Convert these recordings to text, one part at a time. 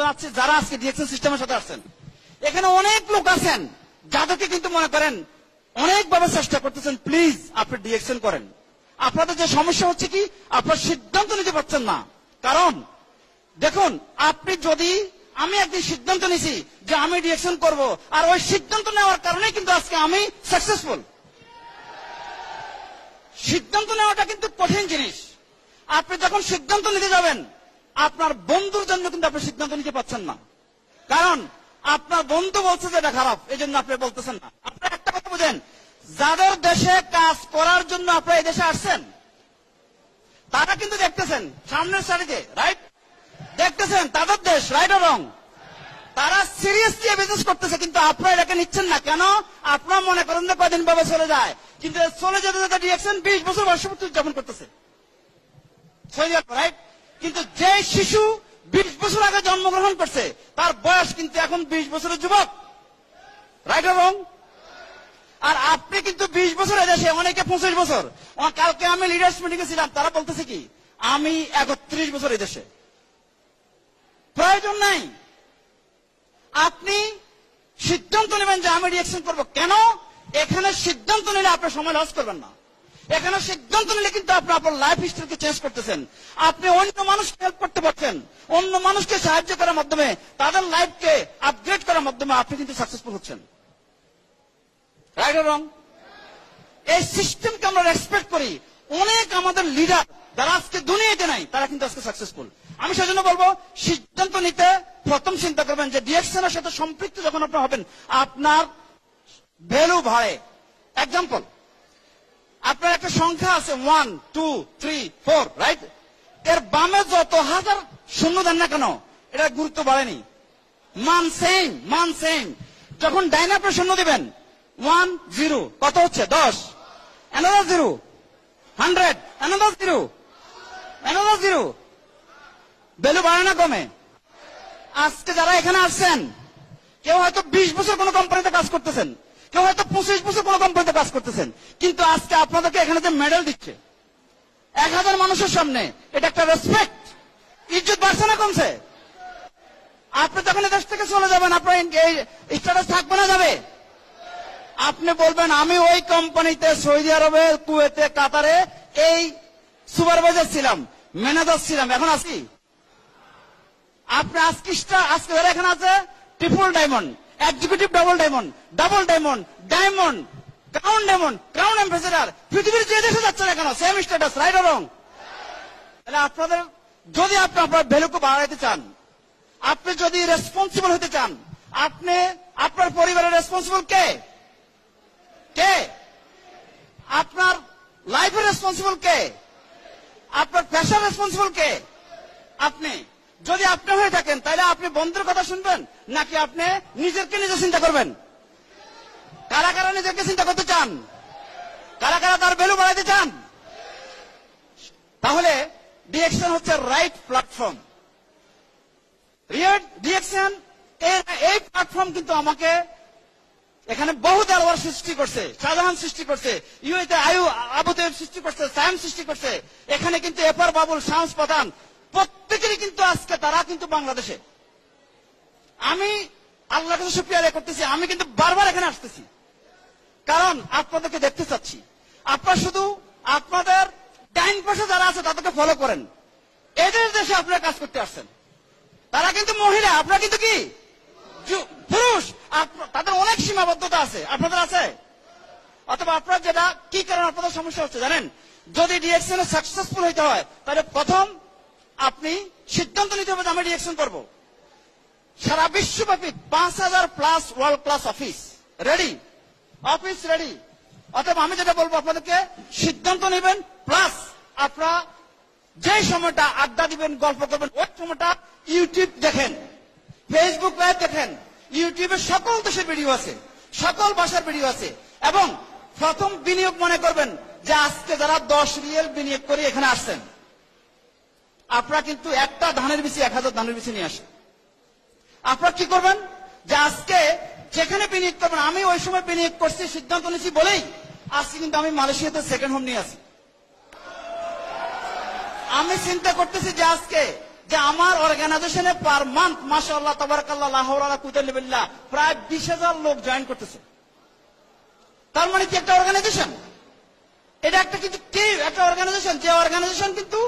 জানাচ্ছি যারা আজকে ডিএকশন সিস্টেমের সাথে আসছেন। এখানে অনেক লোক আছেন যাদেরকে কিন্তু মনে করেন অনেকভাবে চেষ্টা করতেছেন, প্লিজ আপনি ডিএকশন করেন। আপনাদের যে সমস্যা হচ্ছে কি, আপনার সিদ্ধান্ত নিতে পারছেন না। কারণ দেখুন, আপনি যদি, আমি একদিন সিদ্ধান্ত নিয়েছি যে আমি ডিএকশন করব, আর ওই সিদ্ধান্ত নেওয়ার কারণে কিন্তু আজকে আমি সাকসেসফুল। সিদ্ধান্ত নেওয়াটা কিন্তু কঠিন জিনিস। আপনি যখন সিদ্ধান্ত নিতে যাবেন, আপনার বন্ধুর জন্য কিন্তু আপনি সিদ্ধান্ত নিতে পারছেন না। কারণ আপনার বন্ধু বলছে যে এটা খারাপ, এই জন্য আপনি বলতেছেন না। আপনার একটা কথা বুঝেন, যাদের দেশে কাজ করার জন্য আপনারা এই দেশে আসছেন, তারা কিন্তু দেখতেছেন সামনের সারিতে, রাইট, দেখতেছেন তাদের দেশ, রাইট ও রং, তারা সিরিয়াসলি বিজনেস করতেছে, কিন্তু আপনারা এটাকে নিচ্ছেন না কেন? আপনারা মনে করেন যে কদিন ভাবে চলে যায়, কিন্তু চলে যেতে যেতে ডিএকশন 20 বছর বর্ষপূর্তি উদযাপন করতেছে, রাইট। কিন্তু যে শিশু 20 বছর আগে জন্মগ্রহণ করছে, তার বয়স কিন্তু এখন 20 বছরের যুবক, রাইট এবং। আর আপনি কিন্তু 20 বছর এদেশে, অনেকে 25 বছর। কালকে আমি লিডার্স মিটিংয়ে ছিলাম, তারা বলতেছে কি, আমি 31 বছর এদেশে। প্রয়োজন নাই। আপনি সিদ্ধান্ত নেবেন যে আমি ডিএকশন করব। কেন? এখানে সিদ্ধান্ত নিলে আপনি সময় লস করবেন না। এখানে সিদ্ধান্ত নিলে কিন্তু আপনি আপনার লাইফ হিস্ট্রিকে চেঞ্জ করতেছেন। আপনি অন্য মানুষকে হেল্প করতে পারছেন, অন্য মানুষকে সাহায্য করার মাধ্যমে, তাদের লাইফকে আপগ্রেড করার মাধ্যমে আপনি কিন্তু সাকসেসফুল হচ্ছেন, রাইট রং। এই সিস্টেমকে আমরা রেসপেক্ট করি। অনেক আমাদের লিডার যারা আজকে দুনিয়াতে নাই, তারা কিন্তু আজকে সাকসেসফুল। আমি সেজন্য বলবো, সিদ্ধান্ত নিতে প্রথম চিন্তা করবেন যে ডিএকশনের সাথে সম্পৃক্ত যখন আপনি হবেন, আপনার ভ্যালু বাড়ে। এক্সাম্পল, আপনার একটা সংখ্যা আছে 1 2 3 4, রাইট। এর বামে যত হাজার শূন্য দেন না কেন, এটা গুরুত্ব বাড়েনি। মান সেম। যখন ডাইনে আপনি শূন্য দিবেন, 1 0, কত হচ্ছে? 10, another 0, 100, another 0, another 0। ভ্যালু বাড়ে না কমে? আজকে যারা এখানে আসছেন, কেউ হয়তো 20 বছর কোন কোম্পানিতে কাজ করতেছেন, কেউ হয়তো 25 বছর কোন কোম্পানিতে কাজ করতেছেন, কিন্তু আজকে আপনাদেরকে এখানে যে মেডেল দিচ্ছে 1000 মানুষের সামনে, এটা একটা রেসপেক্ট। ইজ্জত বাড়ছে না কমছে? আপনি যখন দেশ থেকে চলে যাবেন, আপনার এই স্ট্যাটাস থাকবে না যাবে? আপনি বলবেন আমি ওই কোম্পানিতে সৌদি আরবে, কুয়েতে, কাতারে এই সুপারভাইজার ছিলাম, ম্যানেজার ছিলাম, এখন আছি। আপনি আজকে যারা এখানে আছে, triple diamond, executive double diamond, diamond, crown ambassador, পৃথিবীর যে দেশে যাচ্ছে না কেন সেম স্ট্যাটাস, রাইট রং। তাহলে আপনাদের যদি আপনি আপনার ভ্যালুকে বাড়াইতে চান, আপনি যদি রেসপন্সিবল হতে চান, আপনি আপনার পরিবারের রেসপন্সিবল কে? আপনার লাইফের রেসপন্সিবল কে? আপনার পেশার রেসপন্সিবল কে? আপনি। যদি আপনি হয়ে থাকেন, তাহলে আপনি বন্ধুর কথা শুনবেন নাকি আপনি নিজেকে নিজে চিন্তা করবেন? কারা কারা নিজেকে চিন্তা করতে চান? কারা কারা তার ভ্যালু বাড়াইতে চান? তাহলে ডিএকশন হচ্ছে রাইট প্ল্যাটফর্ম। ডিএকশন এই প্ল্যাটফর্ম কিন্তু আমাকে এখানে বহু দেওয়ার সৃষ্টি করছে, শাহজাহান সৃষ্টি করছে, ইউএতে আবু তাইব সৃষ্টি করছে, সায়াম সৃষ্টি করছে। এখানে কিন্তু এফআর বাবুল, শামস প্রধান, প্রত্যেকেরই কিন্তু আজকে তারা কিন্তু বাংলাদেশে। আমি আল্লাহর কাছে শুকরিয়া আদায় করতেছি, আমি কিন্তু বারবার এখানে আসতেছি, কারণ আপনাদেরকে দেখতে চাচ্ছি। আপনারা শুধু আপনাদের ডাইন পাশে যারা আছে তাদেরকে ফলো করেন। এদের দেশে আপনারা কাজ করতে আসছেন, তারা কিন্তু মহিলা, আপনারা কিন্তু কি পুরুষ। তাদের অনেক সীমাবদ্ধতা আছে, আপনাদের আছে। অথবা আপনার যেটা কি কারণে আপনাদের সমস্যা হচ্ছে জানেন? যদি ডিএকশনে সাকসেসফুল হইতে হয়, তাহলে প্রথম আপনি সিদ্ধান্ত নিতে হবে যে আমি ডিএকশন করব। সারা বিশ্বব্যাপী 5000+ ওয়ার্ল্ড ক্লাস অফিস রেডি। অথবা আমি যেটা বলবো, আপনাদেরকে সিদ্ধান্ত নেবেন, প্লাস আপনারা যে সময়টা আড্ডা দিবেন, গল্প করবেন, ওই সময়টা ইউটিউব দেখেন, ফেসবুক লাইভ দেখেন। ইউটিউবে সকল দেশের ভিডিও আছে, সকল ভাষার ভিডিও আছে। এবং প্রথম বিনিয়োগ মনে করবেন যে আজকে যারা 10 রিয়াল বিনিয়োগ করে এখানে আসছেন, আপনারা কিন্তু একটা ধানের বিচি 1000 ধানের বিচি নিয়ে আসেন। আপনারা কি করবেন যে আজকে যেখানে বিনিয়োগ করবেন, আমি ওই সময় বিনিয়োগ করছি, সিদ্ধান্ত নিয়েছি বলেই আজকে কিন্তু আমি মালয়েশিয়াতে সেকেন্ড হোম নিয়ে আসি। আমি চিন্তা করতেছি যে আজকে যে আমার অর্গানাইজেশনে পার মান্থ মাশাআল্লাহ তাবারাকাল্লাহ লা হাওলা ওয়ালা কুওয়াতা ইল্লা বিল্লাহ প্রায় 20,000 লোক জয়েন করতেছে। তার মানে কি একটা অর্গানাইজেশন, এটা একটা কিন্তু একটা অর্গানাইজেশন, যে অর্গানাইজেশন কিন্তু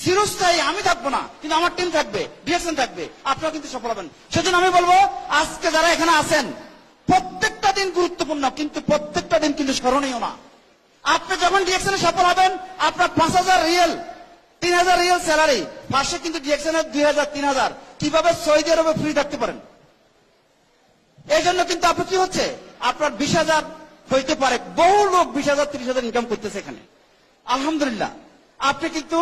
চিরস্থায়ী। আমি থাকবো না, কিন্তু আমার টিম থাকবে, ডিরেকশন থাকবে, আপনারা কিন্তু সফল হবেন। সেজন্য আমি বলবো আজকে যারা এখানে আছেন প্রত্যেকটা দিন গুরুত্বপূর্ণ, কিন্তু প্রত্যেকটা দিন কিন্তু স্মরণীয় না। আপনি যখন ডিরেকশনে সফল হবেন আপনার 5,000 রিয়েল 3,000 রিয়েল স্যালারি, পাশে কিন্তু ডিরেকশনের 2,000 3,000 কিভাবে সৌদি আরবে ফ্রি থাকতে পারেন। এই জন্য কিন্তু আপনি কি হচ্ছে আপনার 20,000 হইতে পারে, বহু লোক 20,000 30,000 ইনকাম করতেছে এখানে। আলহামদুলিল্লাহ আপনি কিন্তু